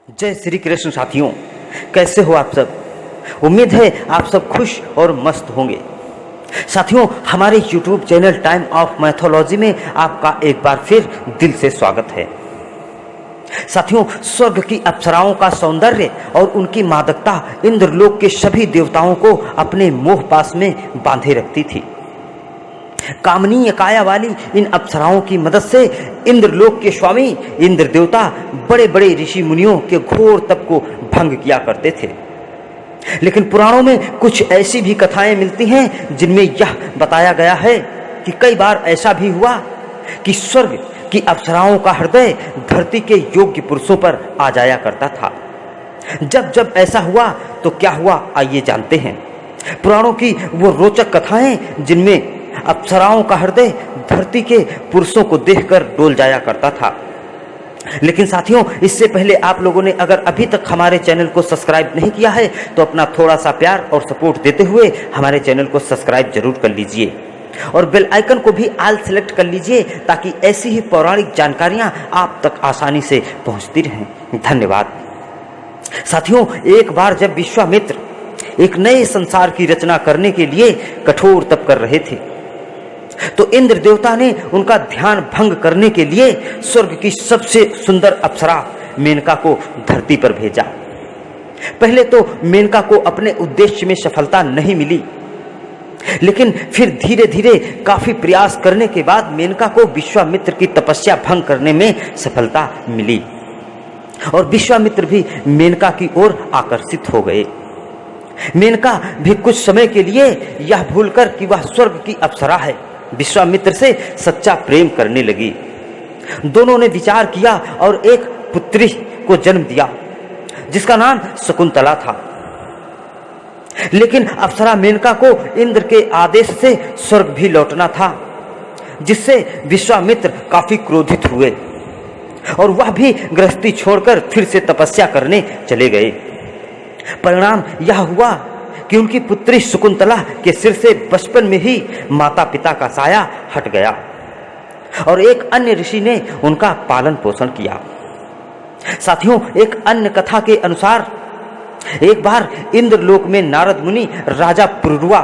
जय श्री कृष्ण साथियों, कैसे हो आप सब। उम्मीद है आप सब खुश और मस्त होंगे। साथियों, हमारे YouTube channel time of mythology में आपका एक बार फिर दिल से स्वागत है। साथियों, स्वर्ग की अप्सराओं का सौंदर्य और उनकी मादकता इंद्रलोक के सभी देवताओं को अपने मोह पास में बांधे रखती थी। कामनीय काया वाली इन अप्सराओं की मदद से इंद्रलोक के स्वामी इंद्र देवता बड़े बड़े ऋषि मुनियों के घोर तप को भंग किया करते थे। लेकिन पुराणों में कुछ ऐसी भी कथाएं मिलती हैं जिनमें यह बताया गया है कि कई बार ऐसा भी हुआ कि स्वर्ग की अप्सराओं का हृदय धरती के योग्य पुरुषों पर आ जाया करता था। जब जब ऐसा हुआ तो क्या हुआ, आइए जानते हैं। पुराणों की वो रोचक कथाएं जिनमें अप्सराओं का हृदय धरती के पुरुषों को देखकर डोल जाया करता था। लेकिन साथियों, इससे पहले आप लोगों ने अगर अभी तक हमारे चैनल को सब्सक्राइब नहीं किया है तो अपना थोड़ा सा प्यार और सपोर्ट देते हुए हमारे चैनल को सब्सक्राइब जरूर कर लीजिए और बेल आइकन को भी ऑल सेलेक्ट कर लीजिए ताकि ऐसी ही पौराणिक जानकारियां आप तक आसानी से पहुंचती रहें। धन्यवाद। साथियों, एक बार जब विश्वामित्र एक नए संसार की रचना करने के लिए कठोर तप कर रहे थे तो इंद्र देवता ने उनका ध्यान भंग करने के लिए स्वर्ग की सबसे सुंदर अप्सरा मेनका को धरती पर भेजा। पहले तो मेनका को अपने उद्देश्य में सफलता नहीं मिली, लेकिन फिर धीरे धीरे काफी प्रयास करने के बाद मेनका को विश्वामित्र की तपस्या भंग करने में सफलता मिली और विश्वामित्र भी मेनका की ओर आकर्षित हो गए। मेनका भी कुछ समय के लिए यह भूलकर कि वह स्वर्ग की अप्सरा है, विश्वामित्र से सच्चा प्रेम करने लगी। दोनों ने विचार किया और एक पुत्री को जन्म दिया जिसका नाम शकुंतला था। लेकिन अप्सरा मेनका को इंद्र के आदेश से स्वर्ग भी लौटना था, जिससे विश्वामित्र काफी क्रोधित हुए और वह भी गृहस्थी छोड़कर फिर से तपस्या करने चले गए। परिणाम यह हुआ कि उनकी पुत्री शकुंतला के सिर से बचपन में ही माता पिता का साया हट गया और एक अन्य ऋषि ने उनका पालन पोषण किया। साथियों, एक अन्य कथा के अनुसार एक बार इंद्रलोक में नारद मुनि राजा पुरुरवा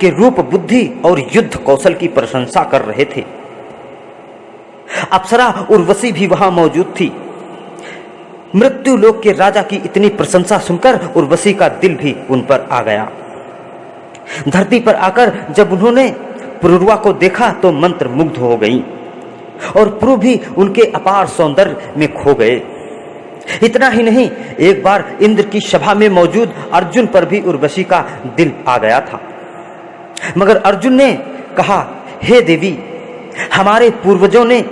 के रूप, बुद्धि और युद्ध कौशल की प्रशंसा कर रहे थे। अप्सरा उर्वशी भी वहां मौजूद थी। मृत्यु लोक के राजा की इतनी प्रशंसा सुनकर उर्वशी का दिल भी उन पर आ गया। धरती पर आकर जब उन्होंने पुरुरवा को देखा तो मंत्र मुग्ध हो गईं और पुरु भी उनके अपार सौंदर्य में खो गए। इतना ही नहीं, एक बार इंद्र की सभा में मौजूद अर्जुन पर भी उर्वशी का दिल आ गया था। मगर अर्जुन ने कहा, हे देवी, हमारे पूर्वजों ने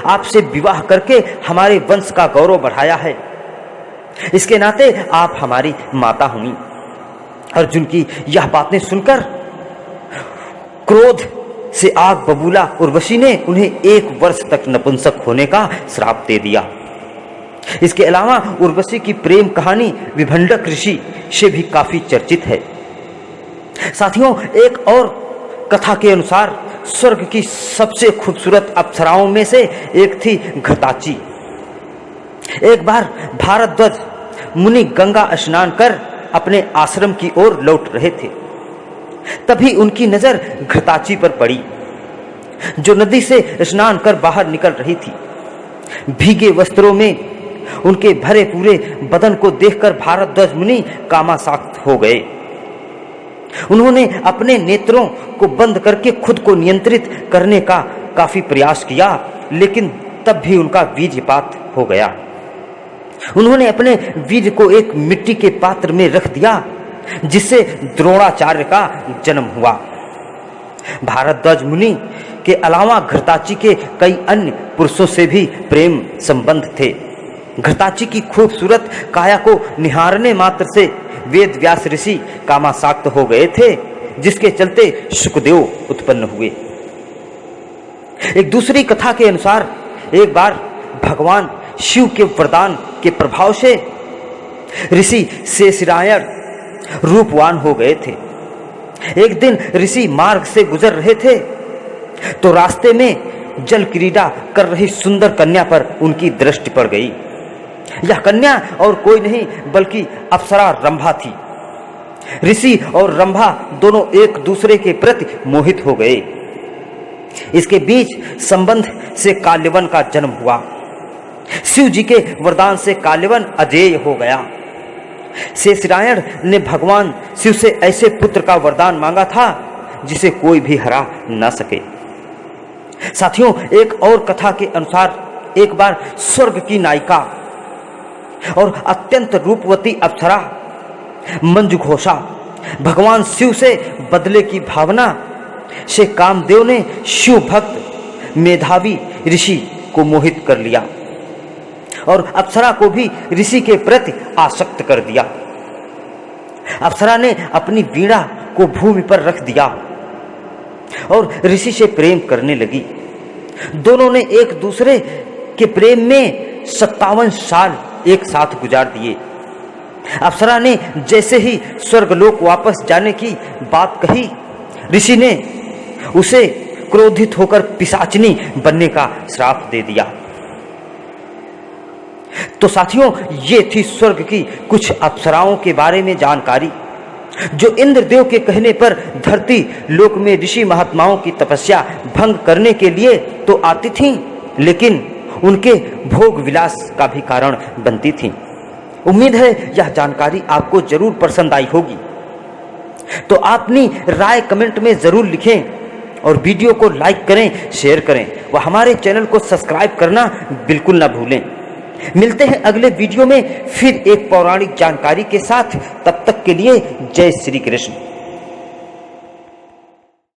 आपसे विवाह करके हमारे वंश का गौरव बढ़ाया है, इसके नाते आप हमारी माता हुई। अर्जुन की यह बातें सुनकर क्रोध से आग बबूला उर्वशी ने उन्हें 1 वर्ष तक नपुंसक होने का श्राप दे दिया। इसके अलावा उर्वशी की प्रेम कहानी विभंडक ऋषि से भी काफी चर्चित है। साथियों, एक और कथा के अनुसार स्वर्ग की सबसे खूबसूरत अप्सराओं में से एक थी घृताची। एक बार भारद्वाज मुनि गंगा स्नान कर अपने आश्रम की ओर लौट रहे थे। तभी उनकी नजर घृताची पर पड़ी, जो नदी से स्नान कर बाहर निकल रही थी। भीगे वस्त्रों में उनके भरे पूरे बदन को देखकर भारद्वाज मुनि कामासक्त हो गए। उन्होंने अपने नेत्रों को बंद करके खुद को नियंत्रित करने का काफी प्रयास किया, लेकिन तब भी उनका वीर्यपात हो गया। उन्होंने अपने वीर्य को एक मिट्टी के पात्र में रख दिया, जिससे द्रोणाचार्य का जन्म हुआ। भारद्वाज मुनि के अलावा घृताची के कई अन्य पुरुषों से भी प्रेम संबंध थे। घृताची की खूबसूरत काया को निहारने मात्र से वेद व्यास ऋषि कामासक्त हो गए थे, जिसके चलते शुकदेव उत्पन्न हुए। एक दूसरी कथा के अनुसार एक बार भगवान शिव के वरदान के प्रभाव से ऋषि शेषरायण रूपवान हो गए थे। एक दिन ऋषि मार्ग से गुजर रहे थे तो रास्ते में जल क्रीड़ा कर रही सुंदर कन्या पर उनकी दृष्टि पड़ गई। यह कन्या और कोई नहीं बल्कि अप्सरा रंभा थी। ऋषि और रंभा दोनों एक दूसरे के प्रति मोहित हो गए। इसके बीच संबंध से काल्यवन का जन्म हुआ। शिव जी के वरदान से काल्यवन अजेय हो गया। शेषनारायण ने भगवान शिव से ऐसे पुत्र का वरदान मांगा था जिसे कोई भी हरा न सके। साथियों, एक और कथा के अनुसार एक बार स्वर्ग की नायिका और अत्यंत रूपवती अप्सरा मंजुघोषा भगवान शिव से बदले की भावना से कामदेव ने शिव भक्त मेधावी ऋषि को मोहित कर लिया और अप्सरा को भी ऋषि के प्रति आसक्त कर दिया। अप्सरा ने अपनी वीणा को भूमि पर रख दिया और ऋषि से प्रेम करने लगी। दोनों ने एक दूसरे के प्रेम में 57 साल एक साथ गुजार दिए। अप्सरा ने जैसे ही स्वर्गलोक वापस जाने की बात कही, ऋषि ने उसे क्रोधित होकर पिशाचिनी बनने का श्राप दे दिया। तो साथियों, ये थी स्वर्ग की कुछ अप्सराओं के बारे में जानकारी, जो इंद्रदेव के कहने पर धरती लोक में ऋषि महात्माओं की तपस्या भंग करने के लिए तो आती थीं, लेकिन उनके भोग विलास का भी कारण बनती थीं। उम्मीद है यह जानकारी आपको जरूर पसंद आई होगी। तो अपनी राय कमेंट में जरूर लिखें और वीडियो को लाइक करें, शेयर करें व हमारे चैनल को सब्सक्राइब करना बिल्कुल ना भूलें। मिलते हैं अगले वीडियो में फिर एक पौराणिक जानकारी के साथ। तब तक के लिए जय श्री कृष्ण।